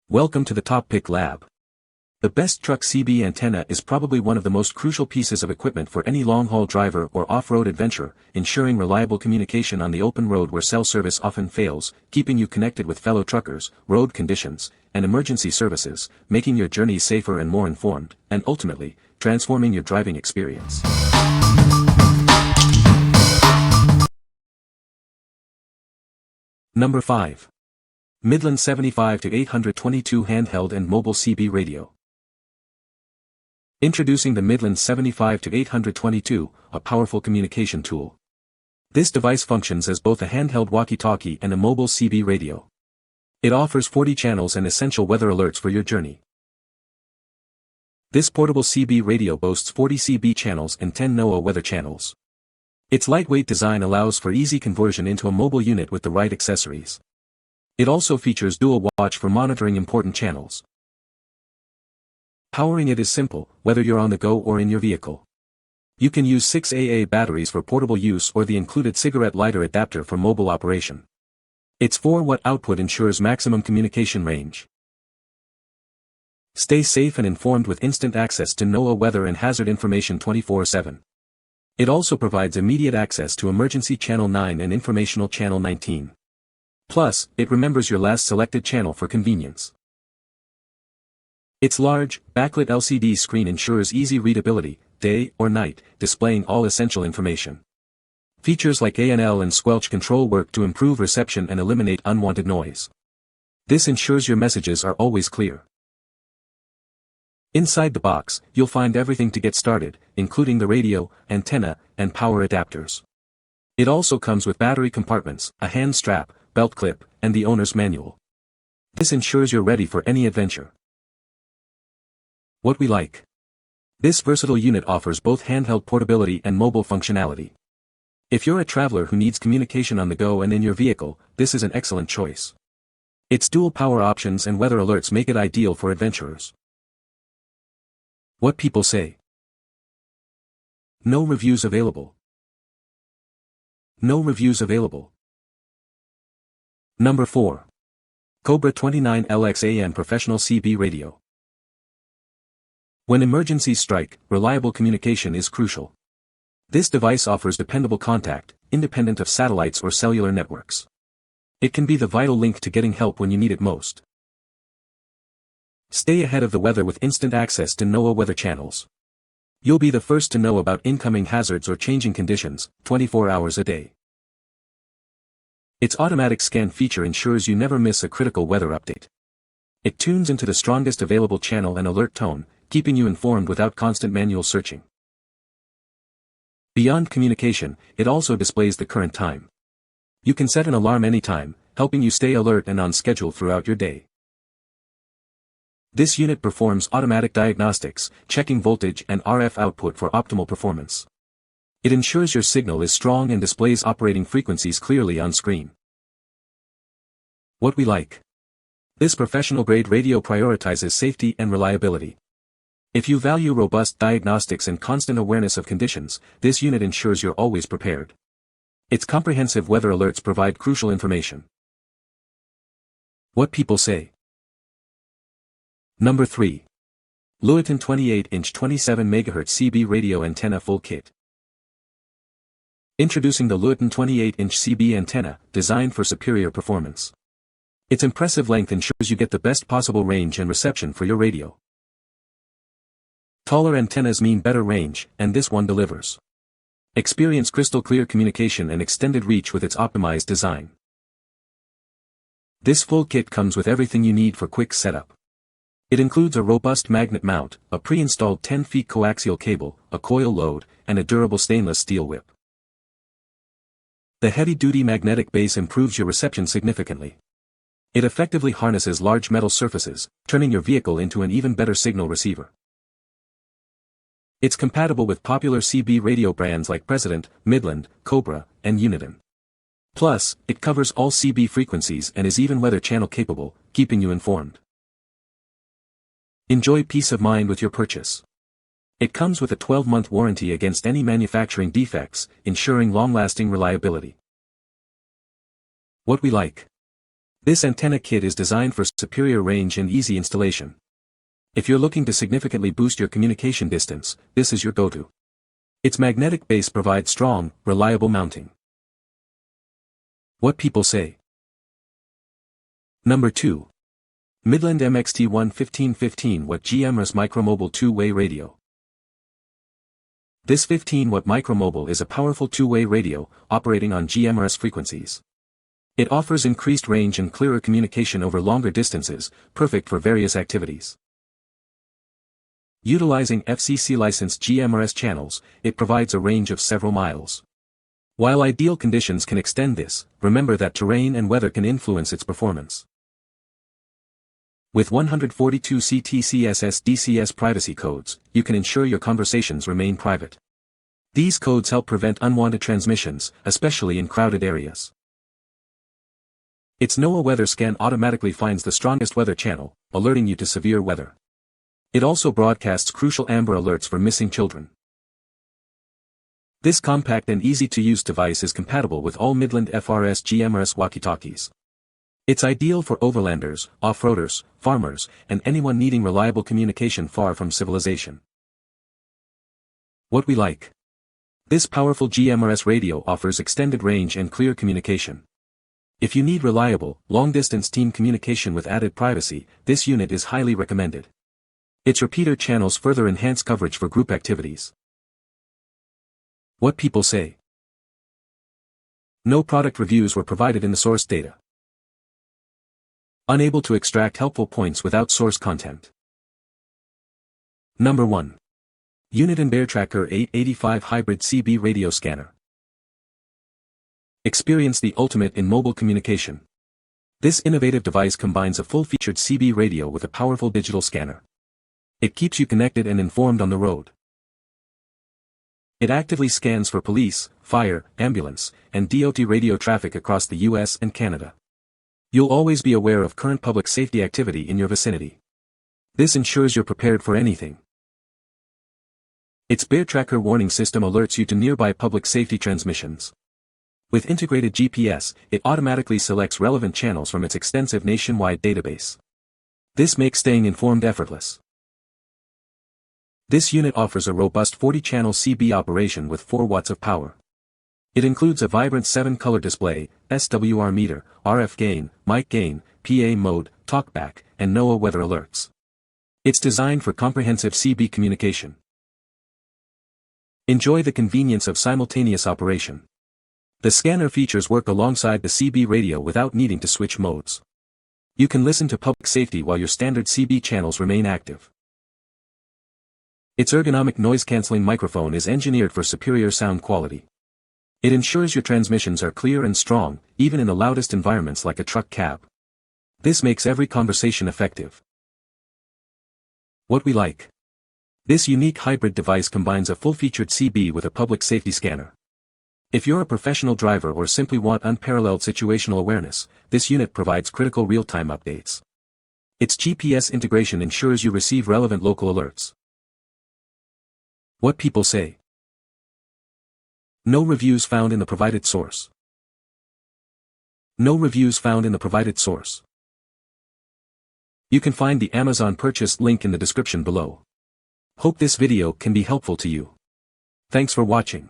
Welcome to the TopPick lab. The best truck CB antenna is probably one of the most crucial pieces of equipment for any long-haul driver or off-road adventurer, ensuring reliable communication on the open road where cell service often fails, keeping you connected with fellow truckers, road conditions, and emergency services, making your journey safer and more informed, and ultimately, transforming your driving experience. Number 5. Midland 75-822 Handheld and Mobile CB Radio. Introducing the Midland 75-822, a powerful communication tool. This device functions as both a handheld walkie-talkie and a mobile CB radio. It offers 40 channels and essential weather alerts for your journey. This portable CB radio boasts 40 CB channels and 10 NOAA weather channels. Its lightweight design allows for easy conversion into a mobile unit with the right accessories. It also features dual watch for monitoring important channels. Powering it is simple, whether you're on the go or in your vehicle. You can use 6 AA batteries for portable use or the included cigarette lighter adapter for mobile operation. Its 4-watt output ensures maximum communication range. Stay safe and informed with instant access to NOAA weather and hazard information 24/7. It also provides immediate access to Emergency Channel 9 and Informational Channel 19. Plus, it remembers your last selected channel for convenience. Its large, backlit LCD screen ensures easy readability, day or night, displaying all essential information. Features like ANL and squelch control work to improve reception and eliminate unwanted noise. This ensures your messages are always clear. Inside the box, you'll find everything to get started, including the radio, antenna, and power adapters. It also comes with battery compartments, a hand strap, belt clip, and the owner's manual. This ensures you're ready for any adventure. What we like. This versatile unit offers both handheld portability and mobile functionality. If you're a traveler who needs communication on the go and in your vehicle, this is an excellent choice. Its dual power options and weather alerts make it ideal for adventurers. What people say. No reviews available. No reviews available. Number 4. Cobra 29LX-AM Professional CB Radio. When emergencies strike, reliable communication is crucial. This device offers dependable contact, independent of satellites or cellular networks. It can be the vital link to getting help when you need it most. Stay ahead of the weather with instant access to NOAA weather channels. You'll be the first to know about incoming hazards or changing conditions, 24 hours a day. Its automatic scan feature ensures you never miss a critical weather update. It tunes into the strongest available channel and alert tone, keeping you informed without constant manual searching. Beyond communication, it also displays the current time. You can set an alarm anytime, helping you stay alert and on schedule throughout your day. This unit performs automatic diagnostics, checking voltage and RF output for optimal performance. It ensures your signal is strong and displays operating frequencies clearly on screen. What we like. This professional-grade radio prioritizes safety and reliability. If you value robust diagnostics and constant awareness of conditions, this unit ensures you're always prepared. Its comprehensive weather alerts provide crucial information. What people say. Number 3. LUITON 28-inch 27 MHz CB radio antenna full kit. Introducing the LUITON 28-inch CB antenna, designed for superior performance. Its impressive length ensures you get the best possible range and reception for your radio. Taller antennas mean better range, and this one delivers. Experience crystal clear communication and extended reach with its optimized design. This full kit comes with everything you need for quick setup. It includes a robust magnet mount, a pre-installed 10 feet coaxial cable, a coil load, and a durable stainless steel whip. The heavy-duty magnetic base improves your reception significantly. It effectively harnesses large metal surfaces, turning your vehicle into an even better signal receiver. It's compatible with popular CB radio brands like President, Midland, Cobra, and Uniden. Plus, it covers all CB frequencies and is even weather channel capable, keeping you informed. Enjoy peace of mind with your purchase. It comes with a 12-month warranty against any manufacturing defects, ensuring long-lasting reliability. What we like. This antenna kit is designed for superior range and easy installation. If you're looking to significantly boost your communication distance, this is your go-to. Its magnetic base provides strong, reliable mounting. What people say. Number 2. Midland MXT1 1515-watt GMRS MicroMobile two-way radio. This 15-watt MicroMobile is a powerful two-way radio, operating on GMRS frequencies. It offers increased range and clearer communication over longer distances, perfect for various activities. Utilizing FCC-licensed GMRS channels, it provides a range of several miles. While ideal conditions can extend this, remember that terrain and weather can influence its performance. With 142 CTCSS-DCS privacy codes, you can ensure your conversations remain private. These codes help prevent unwanted transmissions, especially in crowded areas. Its NOAA weather scan automatically finds the strongest weather channel, alerting you to severe weather. It also broadcasts crucial Amber Alerts for missing children. This compact and easy-to-use device is compatible with all Midland FRS GMRS walkie-talkies. It's ideal for overlanders, off-roaders, farmers, and anyone needing reliable communication far from civilization. What we like. This powerful GMRS radio offers extended range and clear communication. If you need reliable, long-distance team communication with added privacy, this unit is highly recommended. Its repeater channels further enhance coverage for group activities. What people say. No product reviews were provided in the source data. Unable to extract helpful points without source content. Number 1. Uniden BearTracker 885 Hybrid CB Radio Scanner. Experience the ultimate in mobile communication. This innovative device combines a full-featured CB radio with a powerful digital scanner. It keeps you connected and informed on the road. It actively scans for police, fire, ambulance, and DOT radio traffic across the US and Canada. You'll always be aware of current public safety activity in your vicinity. This ensures you're prepared for anything. Its BearTracker warning system alerts you to nearby public safety transmissions. With integrated GPS, it automatically selects relevant channels from its extensive nationwide database. This makes staying informed effortless. This unit offers a robust 40-channel CB operation with 4 watts of power. It includes a vibrant 7-color display, SWR meter, RF gain, mic gain, PA mode, talkback, and NOAA weather alerts. It's designed for comprehensive CB communication. Enjoy the convenience of simultaneous operation. The scanner features work alongside the CB radio without needing to switch modes. You can listen to public safety while your standard CB channels remain active. Its ergonomic noise-canceling microphone is engineered for superior sound quality. It ensures your transmissions are clear and strong, even in the loudest environments like a truck cab. This makes every conversation effective. What we like. This unique hybrid device combines a full-featured CB with a public safety scanner. If you're a professional driver or simply want unparalleled situational awareness, this unit provides critical real-time updates. Its GPS integration ensures you receive relevant local alerts. What people say. No reviews found in the provided source. No reviews found in the provided source. You can find the Amazon purchase link in the description below. Hope this video can be helpful to you. Thanks for watching.